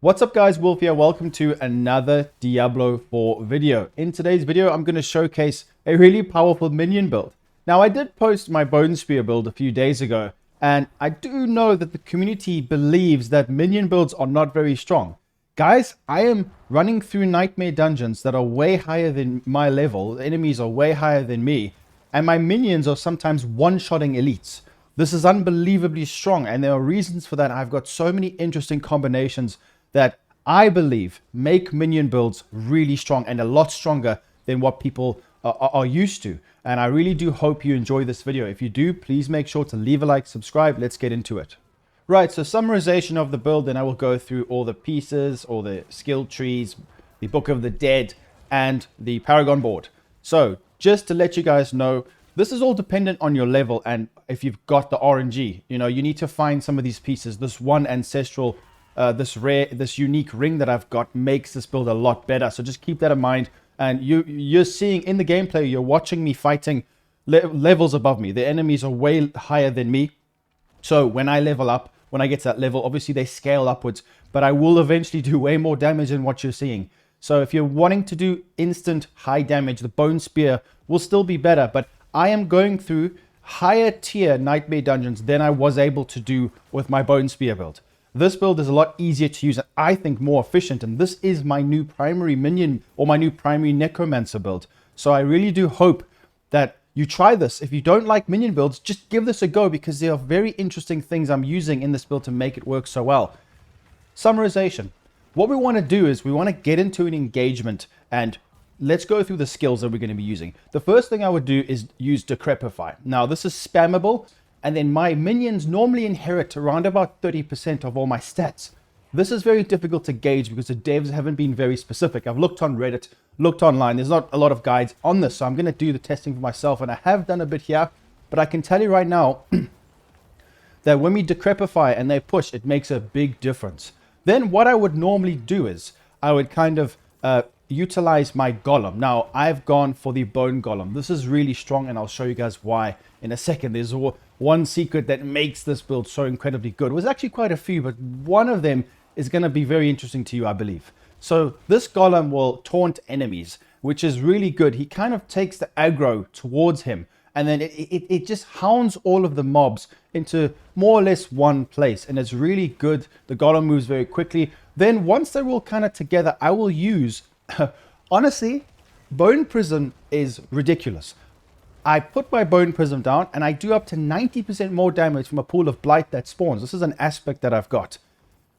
What's up guys, Wolf here. Welcome to another Diablo 4 video. In today's video, I'm going to showcase a really powerful minion build. Now, I did post my Bone Spear build a few days ago, and I do know that the community believes that minion builds are not very strong. Guys, I am running through nightmare dungeons that are way higher than my level. The enemies are way higher than me, and my minions are sometimes one-shotting elites. This is unbelievably strong, and there are reasons for that. I've got so many interesting combinations that I believe make minion builds really strong and a lot stronger than what people are used to. And I really do hope you enjoy this video. If you do, please make sure to leave a like, subscribe. Let's get into it. Right, so summarization of the build, then I will go through all the pieces, all the skill trees, the Book of the Dead, and the Paragon board. So just to let you guys know, this is all dependent on your level and if you've got the RNG. You know, you need to find some of these pieces. This one ancestral this unique ring that I've got makes this build a lot better. So just keep that in mind. And you're seeing in the gameplay, you're watching me fighting levels above me. The enemies are way higher than me. So when I level up, when I get to that level, obviously they scale upwards, but I will eventually do way more damage than what you're seeing. So if you're wanting to do instant high damage, the Bone Spear will still be better, but I am going through higher tier nightmare dungeons than I was able to do with my Bone Spear build. This build is a lot easier to use and I think more efficient, and this is my new primary minion or my new primary Necromancer build. So I really do hope that you try this. If you don't like minion builds, just give this a go because there are very interesting things I'm using in this build to make it work so well. Summarization. What we want to do is we want to get into an engagement and let's go through the skills that we're going to be using. The first thing I would do is use Decrepify. Now this is spammable. And then my minions normally inherit around about 30% of all my stats. This is very difficult to gauge because the devs haven't been very specific. I've looked on Reddit, looked online. There's not a lot of guides on this, so I'm going to do the testing for myself. And I have done a bit here, but I can tell you right now that when we Decrepify and they push, it makes a big difference. Then what I would normally do is I would kind of utilize my Golem. Now, I've gone for the Bone Golem. This is really strong, and I'll show you guys why in a second. There's one secret that makes this build so incredibly good. It was actually quite a few, but one of them is going to be very interesting to you, I believe. So this Golem will taunt enemies, which is really good. He kind of takes the aggro towards him, and then it just hounds all of the mobs into more or less one place, and it's really good. The Golem moves very quickly. Then once they're all kind of together, I will use... honestly, Bone Prism is ridiculous. I put my Bone Prism down and I do up to 90% more damage from a pool of blight that spawns. This is an aspect that I've got.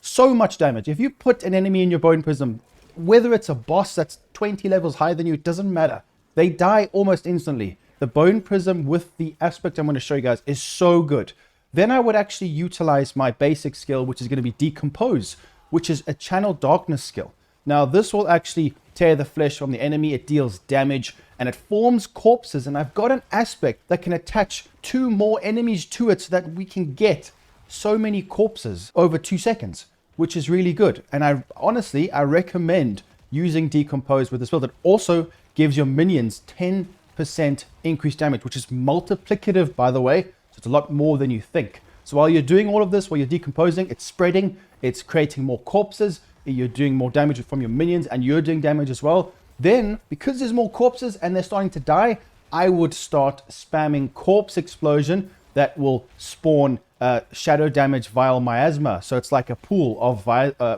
So much damage. If you put an enemy in your Bone Prism, whether it's a boss that's 20 levels higher than you, it doesn't matter. They die almost instantly. The Bone Prism with the aspect I'm going to show you guys is so good. Then I would actually utilize my basic skill, which is going to be Decompose, which is a Channel Darkness skill. Now, this will actually tear the flesh from the enemy. It deals damage and it forms corpses. And I've got an aspect that can attach 2 more enemies to it so that we can get so many corpses over 2 seconds, which is really good. And I recommend using Decompose with this build. It also gives your minions 10% increased damage, which is multiplicative, by the way. So it's a lot more than you think. So while you're doing all of this, while you're decomposing, it's spreading, it's creating more corpses. You're doing more damage from your minions and you're doing damage as well. Then, because there's more corpses and they're starting to die, I would start spamming Corpse Explosion that will spawn Shadow Damage Vile Miasma. So it's like a pool of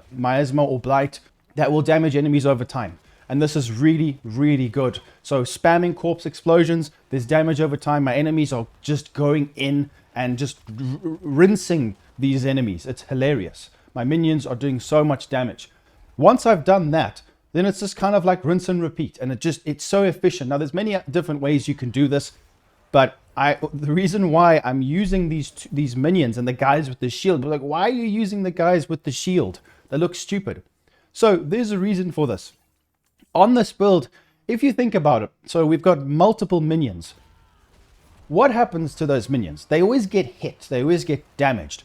Miasma or Blight that will damage enemies over time. And this is really, really good. So spamming Corpse Explosions, there's damage over time. My enemies are just going in and just rinsing these enemies. It's hilarious. My minions are doing so much damage. Once I've done that, then it's just kind of like rinse and repeat. And it's so efficient. Now, there's many different ways you can do this. But the reason why I'm using these minions and the guys with the shield, like, why are you using the guys with the shield? They look stupid. So there's a reason for this. On this build, if you think about it, so we've got multiple minions. What happens to those minions? They always get hit. They always get damaged.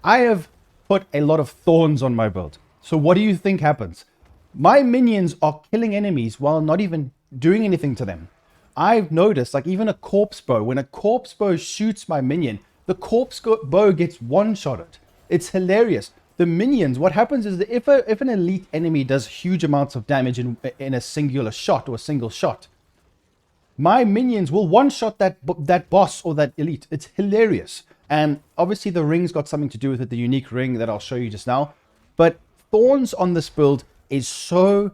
I have put a lot of thorns on my build. So what do you think happens? My minions are killing enemies while not even doing anything to them. I've noticed, like even a corpse bow, when a corpse bow shoots my minion, the corpse bow gets one-shotted. It's hilarious. the minions, what happens is that if an elite enemy does huge amounts of damage in a singular shot or a single shot, my minions will one-shot that boss or that elite. It's hilarious. And obviously the ring's got something to do with it, the unique ring that I'll show you just now. But Thorns on this build is so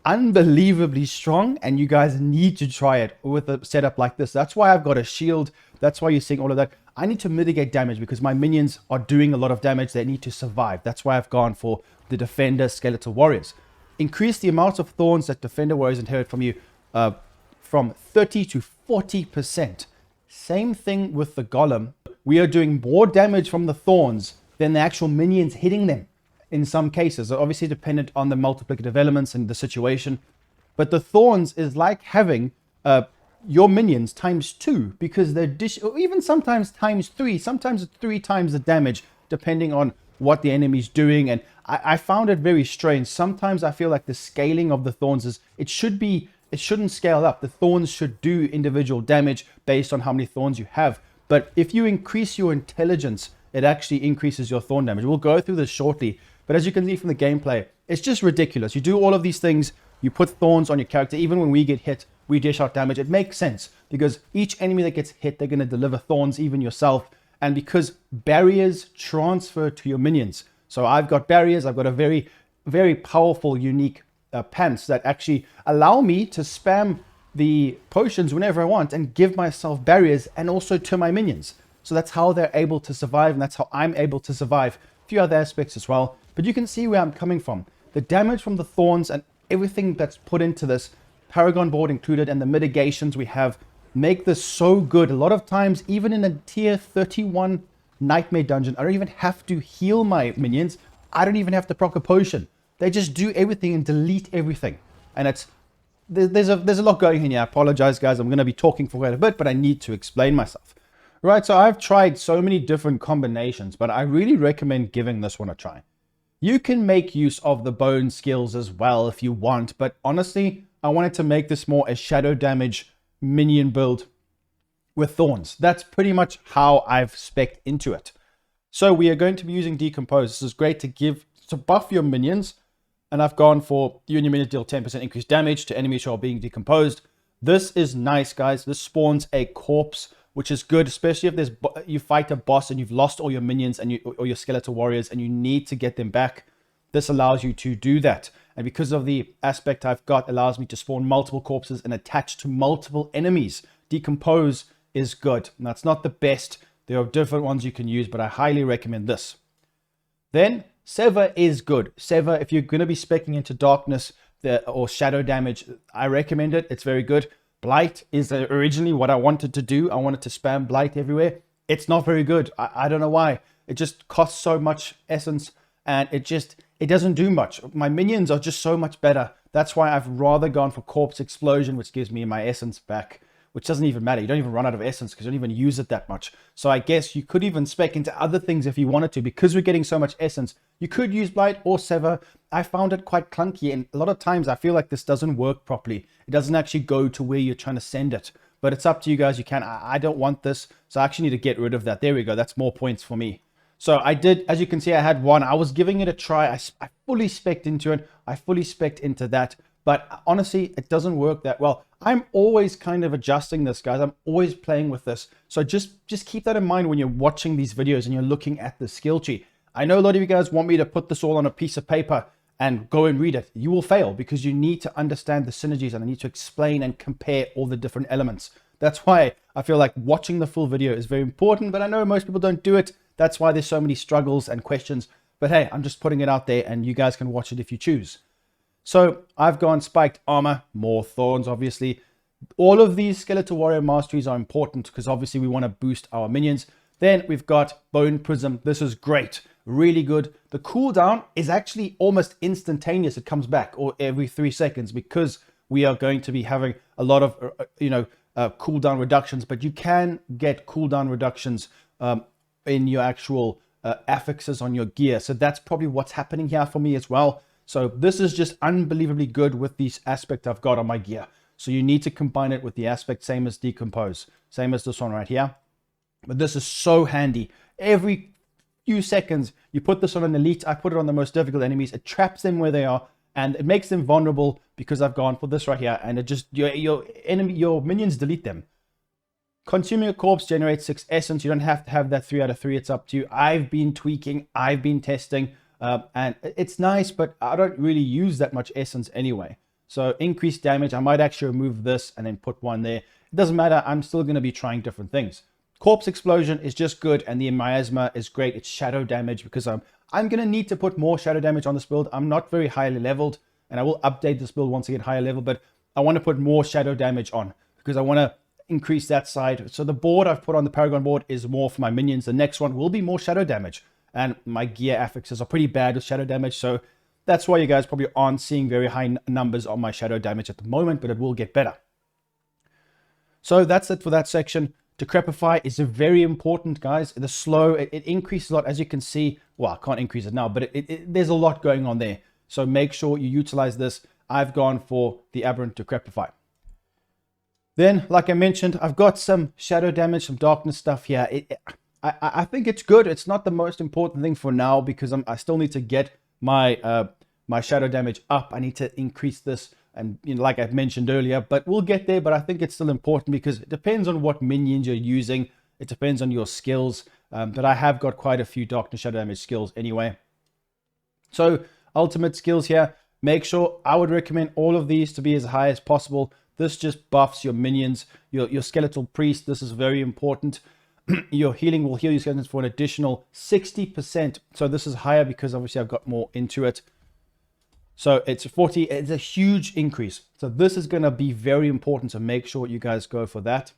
unbelievably strong, and you guys need to try it with a setup like this. That's why I've got a shield. That's why you're seeing all of that. I need to mitigate damage because my minions are doing a lot of damage. They need to survive. That's why I've gone for the Defender Skeletal Warriors. Increase the amount of Thorns that Defender Warriors inherit from you from 30 to 40%. Same thing with the Golem. We are doing more damage from the Thorns than the actual minions hitting them in some cases. Obviously dependent on the multiplicative elements and the situation. But the Thorns is like having your minions times 2, because they're or even sometimes times 3. Sometimes it's 3 times the damage depending on what the enemy's doing. And I found it very strange. Sometimes I feel like the scaling of the Thorns is, it shouldn't scale up. The Thorns should do individual damage based on how many Thorns you have. But if you increase your intelligence, it actually increases your Thorn damage. We'll go through this shortly. But as you can see from the gameplay, it's just ridiculous. You do all of these things, you put Thorns on your character. Even when we get hit, we dish out damage. It makes sense because each enemy that gets hit, they're going to deliver Thorns, even yourself. And because barriers transfer to your minions. So I've got barriers. I've got a very, very powerful, unique pants that actually allow me to spam the potions whenever I want and give myself barriers, and also to my minions. So that's how they're able to survive, and that's how I'm able to survive. A few other aspects as well. But you can see where I'm coming from. The damage from the Thorns and everything that's put into this, Paragon board included, and the mitigations we have, make this so good. A lot of times, even in a tier 31 Nightmare dungeon, I don't even have to heal my minions. I don't even have to proc a potion. They just do everything and delete everything. And it's there's a lot going in here. I apologize, guys. I'm going to be talking for quite a bit, but I need to explain myself. Right, so I've tried so many different combinations, but I really recommend giving this one a try. You can make use of the bone skills as well if you want, but honestly, I wanted to make this more a shadow damage minion build with Thorns. That's pretty much how I've spec'd into it. So we are going to be using Decompose. This is great to buff your minions, and I've gone for you and your minions deal 10% increased damage to enemies who are being decomposed. This is nice, guys. This spawns a corpse, which is good, especially if you fight a boss and you've lost all your minions and or your skeletal warriors and you need to get them back. This allows you to do that. And because of the aspect I've got, allows me to spawn multiple corpses and attach to multiple enemies. Decompose is good. Now, it's not the best. There are different ones you can use, but I highly recommend this. Then, Sever is good. Sever, if you're going to be speccing into darkness or shadow damage, I recommend it. It's very good. Blight is originally what I wanted to do. I wanted to spam Blight everywhere. It's not very good. I don't know why. It just costs so much essence, and it doesn't do much. My minions are just so much better. That's why I've rather gone for Corpse Explosion, which gives me my essence back, which doesn't even matter. You don't even run out of essence because you don't even use it that much. So I guess you could even spec into other things if you wanted to. Because we're getting so much essence, you could use Blight or Sever. I found it quite clunky, and a lot of times I feel like this doesn't work properly. It doesn't actually go to where you're trying to send it. But it's up to you guys. You can. I don't want this, so I actually need to get rid of that. There we go. That's more points for me. So I did, as you can see, I had one. I was giving it a try. I fully spec'd into it. I fully spec'd into that. But honestly, it doesn't work that well. I'm always kind of adjusting this, guys. I'm always playing with this. So just keep that in mind when you're watching these videos and you're looking at the skill tree. I know a lot of you guys want me to put this all on a piece of paper and go and read it. You will fail because you need to understand the synergies, and I need to explain and compare all the different elements. That's why I feel like watching the full video is very important, but I know most people don't do it. That's why there's so many struggles and questions. But hey, I'm just putting it out there, and you guys can watch it if you choose. So I've gone spiked armor, more thorns, obviously. All of these skeletal warrior masteries are important because obviously we want to boost our minions. Then we've got bone prism. This is great, really good. The cooldown is actually almost instantaneous. It comes back or every 3 seconds because we are going to be having a lot of cooldown reductions. But you can get cooldown reductions in your actual affixes on your gear. So that's probably what's happening here for me as well. So this is just unbelievably good with these aspect I've got on my gear. So you need to combine it with the aspect, same as Decompose, same as this one right here. But this is so handy. Every few seconds. You put this on an elite. I put it on the most difficult enemies. It traps them where they are, and it makes them vulnerable because I've gone for this right here, and it just your minions delete them. Consuming a corpse generates 6 essence. You don't have to have that 3 out of 3. It's up to you. I've been tweaking. I've been testing. And it's nice, but I don't really use that much essence anyway. So increased damage. I might actually remove this and then put one there. It doesn't matter. I'm still going to be trying different things. Corpse explosion is just good, and the miasma is great. It's shadow damage because I'm going to need to put more shadow damage on this build. I'm not very highly leveled, and I will update this build once I get higher level, but I want to put more shadow damage on because I want to increase that side. So the board I've put on the Paragon board is more for my minions. The next one will be more shadow damage, and my gear affixes are pretty bad with shadow damage, so that's why you guys probably aren't seeing very high numbers on my shadow damage at the moment, but it will get better. So that's it for that section. Decrepify is very important, guys. The slow, it increases a lot, as you can see. Well, I can't increase it now, but there's a lot going on there. So make sure you utilize this. I've gone for the Aberrant Decrepify. Then, like I mentioned, I've got some shadow damage, some darkness stuff here. I think it's good. It's not the most important thing for now because I still need to get my my shadow damage up. I need to increase this, and like I mentioned earlier, but we'll get there. But I think it's still important because it depends on what minions you're using. It depends on your skills. But I have got quite a few darkness shadow damage skills anyway. So ultimate skills here. Make sure, I would recommend all of these to be as high as possible. This just buffs your minions, your skeletal priest. This is very important. Your healing will heal your skeletons for an additional 60%. So this is higher because obviously I've got more into it. So it's 40. It's a huge increase. So this is going to be very important. So make sure you guys go for that.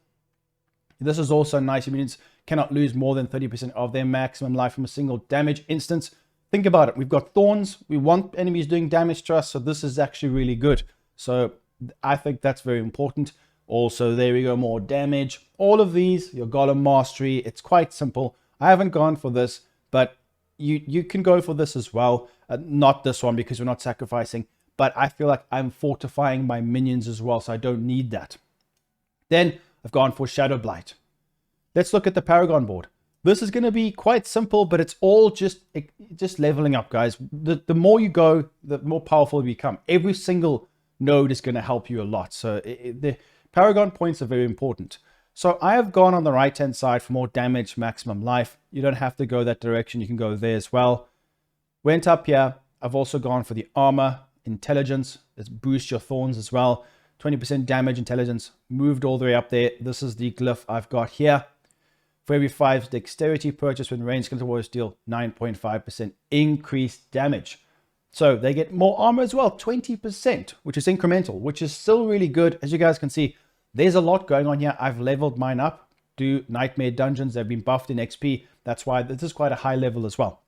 This is also nice. Your minions cannot lose more than 30% of their maximum life from a single damage instance. Think about it. We've got thorns. We want enemies doing damage to us. So this is actually really good. So I think that's very important. Also, there we go, more damage. All of these, your Golem Mastery, it's quite simple. I haven't gone for this, but you can go for this as well. Not this one because we're not sacrificing, but I feel like I'm fortifying my minions as well, so I don't need that. Then I've gone for Shadow Blight. Let's look at the Paragon board. This is going to be quite simple, but it's all just leveling up, guys. The more you go, the more powerful you become. Every single node is going to help you a lot. So the Paragon points are very important. So I have gone on the right hand side for more damage, maximum life. You don't have to go that direction. You can go there as well. Went up here. I've also gone for the armor, intelligence. Let's boost your thorns as well. 20% damage, intelligence. Moved all the way up there. This is the glyph I've got here. For every 5 dexterity purchase when ranged skeletal warriors deal 9.5% increased damage. So they get more armor as well, 20%, which is incremental, which is still really good. As you guys can see, there's a lot going on here. I've leveled mine up. Do Nightmare Dungeons. They've been buffed in XP. That's why this is quite a high level as well.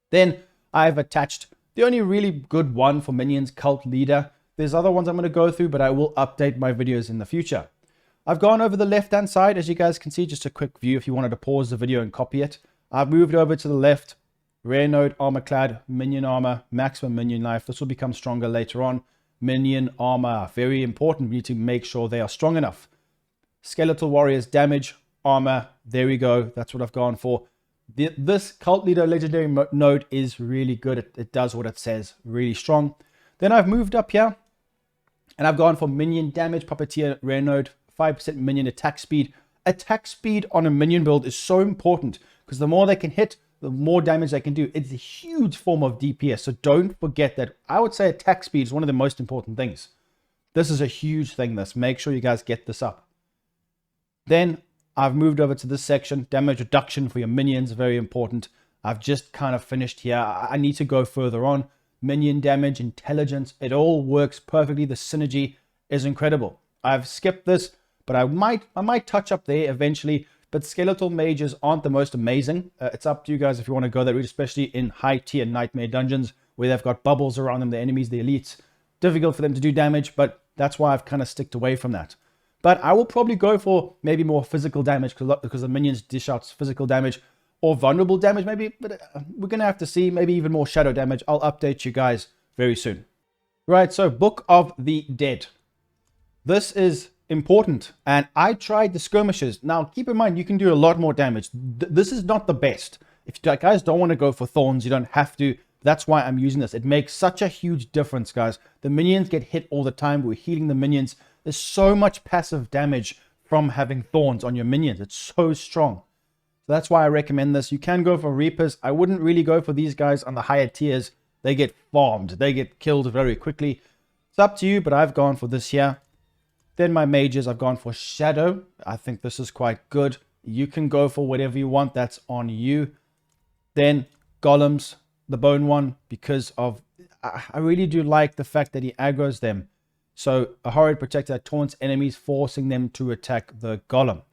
Then I've attached the only really good one for minions, Cult Leader. There's other ones I'm going to go through, but I will update my videos in the future. I've gone over the left-hand side, as you guys can see, just a quick view if you wanted to pause the video and copy it. I've moved over to the left. Rare node, armor clad, minion armor, maximum minion life. This will become stronger later on. Minion armor, very important. We need to make sure they are strong enough. Skeletal warriors, damage, armor. There we go. That's what I've gone for. This Cult Leader legendary node is really good. It does what it says. Really strong. Then I've moved up here and I've gone for minion damage, puppeteer, rare node, 5% minion attack speed. Attack speed on a minion build is so important because the more they can hit, the more damage they can do. It's a huge form of DPS. So don't forget that. I would say attack speed is one of the most important things. This is a huge thing. Make sure you guys get this up. Then I've moved over to this section. Damage reduction for your minions. Very important. I've just kind of finished here. I need to go further on. Minion damage, intelligence. It all works perfectly. The synergy is incredible. I've skipped this, but I might touch up there eventually. But skeletal mages aren't the most amazing. It's up to you guys if you want to go that route, especially in high tier nightmare dungeons where they've got bubbles around them, the enemies, the elites. Difficult for them to do damage, but that's why I've kind of sticked away from that. But I will probably go for maybe more physical damage because the minions dish out physical damage or vulnerable damage maybe. But we're going to have to see, maybe even more shadow damage. I'll update you guys very soon. Right, so Book of the Dead. This is important, and I tried the skirmishes. Now keep in mind, you can do a lot more damage. This is not the best. If you guys don't want to go for thorns, you don't have to. That's why I'm using this. It makes such a huge difference, guys. The minions get hit all the time. We're healing the minions. There's so much passive damage from having thorns on your minions. It's so strong. So that's why I recommend this. You can go for Reapers. I wouldn't really go for these guys on the higher tiers. They get farmed. They get killed very quickly. It's up to you, but I've gone for this here. Then my mages, I've gone for Shadow. I think this is quite good. You can go for whatever you want. That's on you. Then Golems, the bone one, because of... I really do like the fact that he aggroes them. So a Horrid Protector that taunts enemies, forcing them to attack the Golem.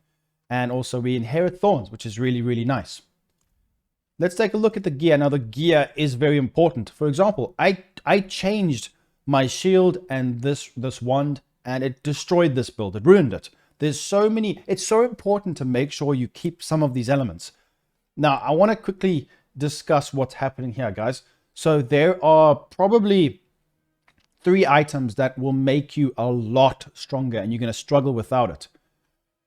And also we inherit Thorns, which is really, really nice. Let's take a look at the gear. Now the gear is very important. For example, I changed my shield and this wand, and it destroyed this build. It ruined it. There's so many. It's so important to make sure you keep some of these elements. Now I want to quickly discuss what's happening here, guys. So there are probably 3 items that will make you a lot stronger, and you're going to struggle without it.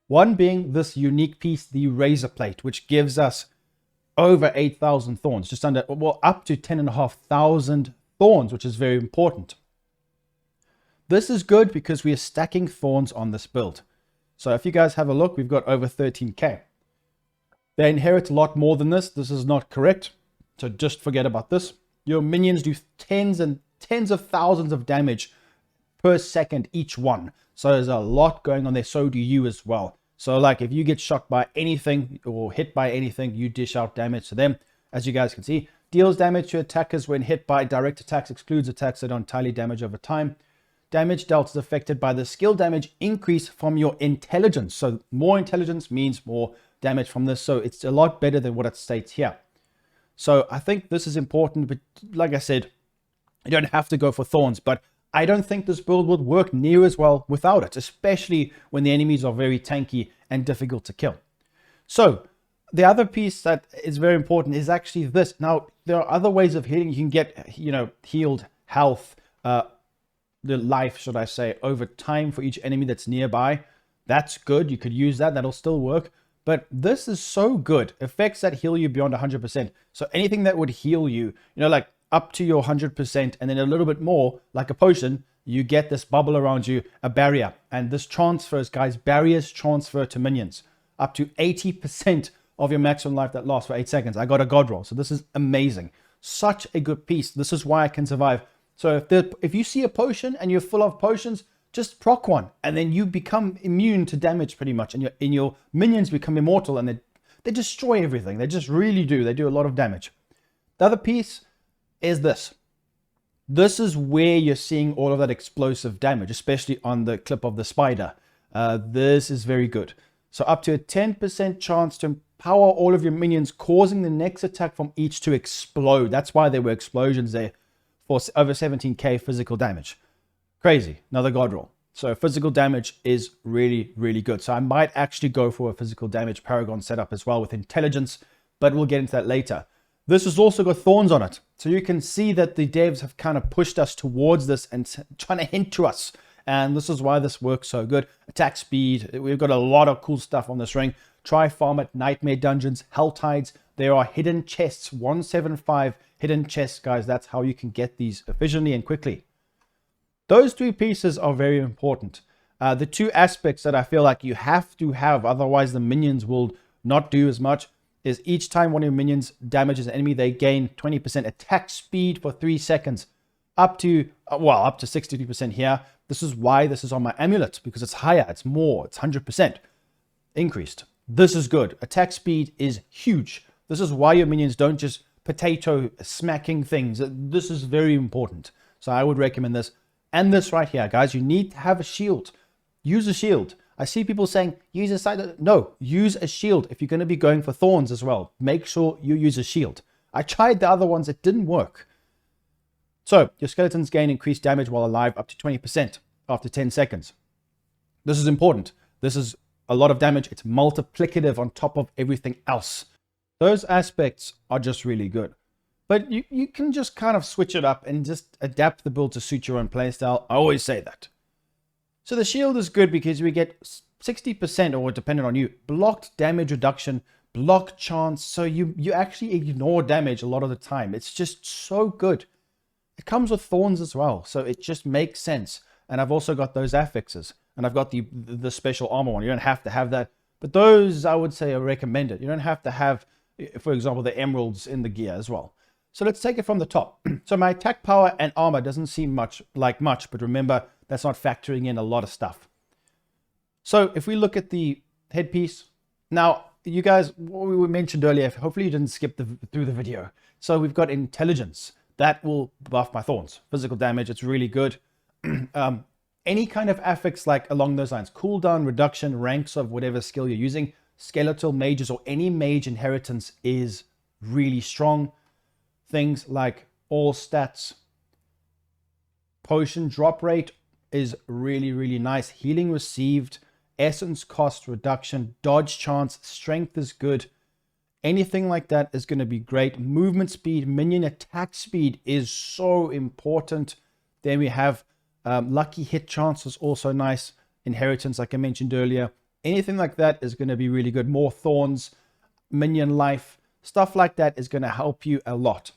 One being this unique piece, the Razor Plate, which gives us over 8,000 thorns, just under, well, up to 10,500 thorns, which is very important. This is good because we are stacking thorns on this build. So if you guys have a look, we've got over 13k. They inherit a lot more than this. This is not correct. So just forget about this. Your minions do tens and tens of thousands of damage per second each one. So there's a lot going on there. So do you as well. So like if you get shot by anything or hit by anything, you dish out damage to them. As you guys can see, deals damage to attackers when hit by direct attacks, excludes attacks that don't entirely damage over time. Damage dealt is affected by the skill damage increase from your intelligence. So more intelligence means more damage from this. So it's a lot better than what it states here. So I think this is important, but like I said, you don't have to go for thorns, but I don't think this build would work near as well without it, especially when the enemies are very tanky and difficult to kill. So the other piece that is very important is actually this. Now, there are other ways of healing. You can get, healed health, the life, should I say, over time for each enemy that's nearby. That's good. You could use that. That'll still work. But this is so good. Effects that heal you beyond 100%. So anything that would heal you, like up to your 100% and then a little bit more, like a potion, you get this bubble around you, a barrier. And this transfers, guys, barriers transfer to minions. Up to 80% of your maximum life that lasts for 8 seconds. I got a god roll. So this is amazing. Such a good piece. This is why I can survive. So if you see a potion and you're full of potions, just proc one. And then you become immune to damage pretty much. And your minions become immortal and they destroy everything. They just really do. They do a lot of damage. The other piece is this. This is where you're seeing all of that explosive damage, especially on the clip of the spider. This is very good. So up to a 10% chance to empower all of your minions, causing the next attack from each to explode. That's why there were explosions there for over 17k physical damage. Crazy. Another god roll. So physical damage is really, really good. So I might actually go for a physical damage Paragon setup as well with intelligence, but we'll get into that later. This has also got thorns on it. So you can see that the devs have kind of pushed us towards this and trying to hint to us. And this is why this works so good. Attack speed. We've got a lot of cool stuff on this ring. Try farm it. Nightmare dungeons. Hell tides. There are hidden chests. 175 hidden chests, guys. That's how you can get these efficiently and quickly. Those 3 pieces are very important. The 2 aspects that I feel like you have to have, otherwise the minions will not do as much, is each time one of your minions damages an enemy, they gain 20% attack speed for 3 seconds, up to 63% here. This is why this is on my amulet, because it's higher, it's more, it's 100% increased. This is good. Attack speed is huge. This is why your minions don't just potato smacking things. This is very important. So I would recommend this. And this right here, guys, you need to have a shield. Use a shield. I see people saying, use a side. No, use a shield. If you're going to be going for thorns as well, make sure you use a shield. I tried the other ones. It didn't work. So your skeletons gain increased damage while alive up to 20% after 10 seconds. This is important. This is a lot of damage. It's multiplicative on top of everything else. Those aspects are just really good. But you can just kind of switch it up and just adapt the build to suit your own playstyle. I always say that. So the shield is good because we get 60%, or depending on you, blocked damage reduction block chance, so you actually ignore damage a lot of the time. It's just so good. It comes with thorns as well, so it just makes sense. And I've also got those affixes, and I've got the special armor one. You don't have to have that, but those I would say are recommended. You don't have to have, for example, the emeralds in the gear as well. So let's take it from the top. So my attack power and armor doesn't seem much, but remember, that's not factoring in a lot of stuff. So if we look at the headpiece, now you guys, what we mentioned earlier, hopefully you didn't skip through the video. So we've got intelligence. That will buff my thorns. Physical damage, it's really good. Any kind of affix like along those lines, cooldown, reduction, ranks of whatever skill you're using, skeletal mages or any mage inheritance is really strong. Things like all stats, potion drop rate is really, really nice. Healing received, essence cost reduction, dodge chance, strength is good. Anything like that is going to be great. Movement speed, minion attack speed is so important. Then we have lucky hit chance is also nice. Inheritance, like I mentioned earlier. Anything like that is going to be really good. More thorns, minion life, stuff like that is going to help you a lot.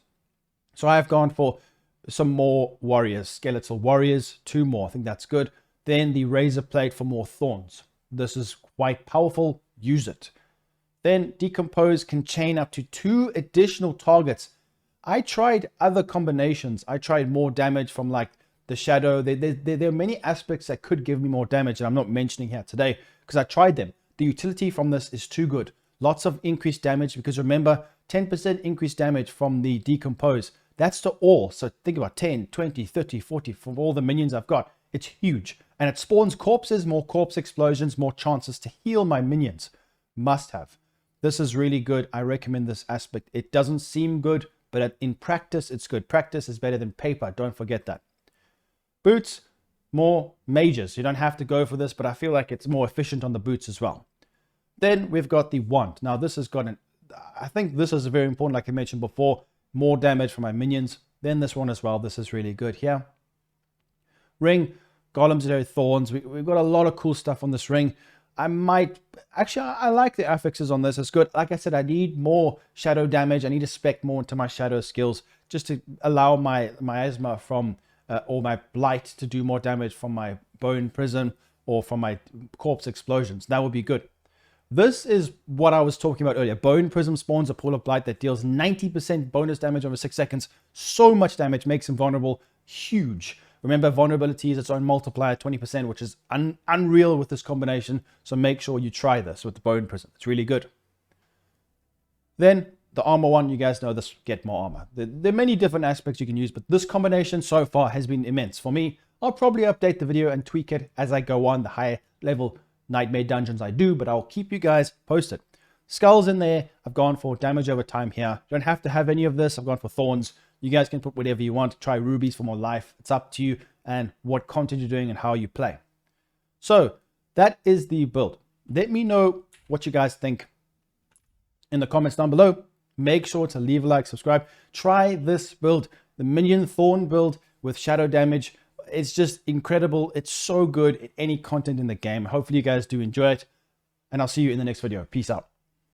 So I've gone for some more warriors, skeletal warriors, 2 more. I think that's good. Then the razor plate for more thorns. This is quite powerful. Use it. Then decompose can chain up to 2 additional targets. I tried other combinations. I tried more damage from like the shadow. There are many aspects that could give me more damage that I'm not mentioning here today because I tried them. The utility from this is too good. Lots of increased damage because remember, 10% increased damage from the decompose. That's to all. So think about 10, 20, 30, 40 from all the minions I've got. It's huge. And it spawns corpses, more corpse explosions, more chances to heal my minions. Must have. This is really good. I recommend this aspect. It doesn't seem good, but in practice, it's good. Practice is better than paper. Don't forget that. Boots, more mages. You don't have to go for this, but I feel like it's more efficient on the boots as well. Then we've got the wand. Now this has got I think this is very important, like I mentioned before. More damage for my minions. Then this one as well. This is really good here. Ring, golems, thorns. We've got a lot of cool stuff on this ring. I like the affixes on this. It's good. Like I said, I need more shadow damage. I need to spec more into my shadow skills just to allow my miasma from or my blight to do more damage from my bone prison or from my corpse explosions. That would be good. This is what I was talking about earlier. Bone Prism spawns a pool of blight that deals 90% bonus damage over 6 seconds. So much damage, makes him vulnerable. Huge. Remember, vulnerability is its own multiplier, 20%, which is unreal with this combination. So make sure you try this with the Bone Prism. It's really good. Then the armor one, you guys know this, get more armor. There are many different aspects you can use, but this combination so far has been immense. For me, I'll probably update the video and tweak it as I go on, the higher level Nightmare dungeons I do, but I'll keep you guys posted. Skulls in there. I've gone for damage over time here. You don't have to have any of this. I've gone for thorns. You guys can put whatever you want. Try rubies for more life. It's up to you and what content you're doing and how you play. So that is the build. Let me know what you guys think in the comments down below. Make sure to leave a like, subscribe. Try this build, the minion thorn build with shadow damage. It's just incredible. It's so good at any content in the game. Hopefully you guys do enjoy it. And I'll see you in the next video. Peace out.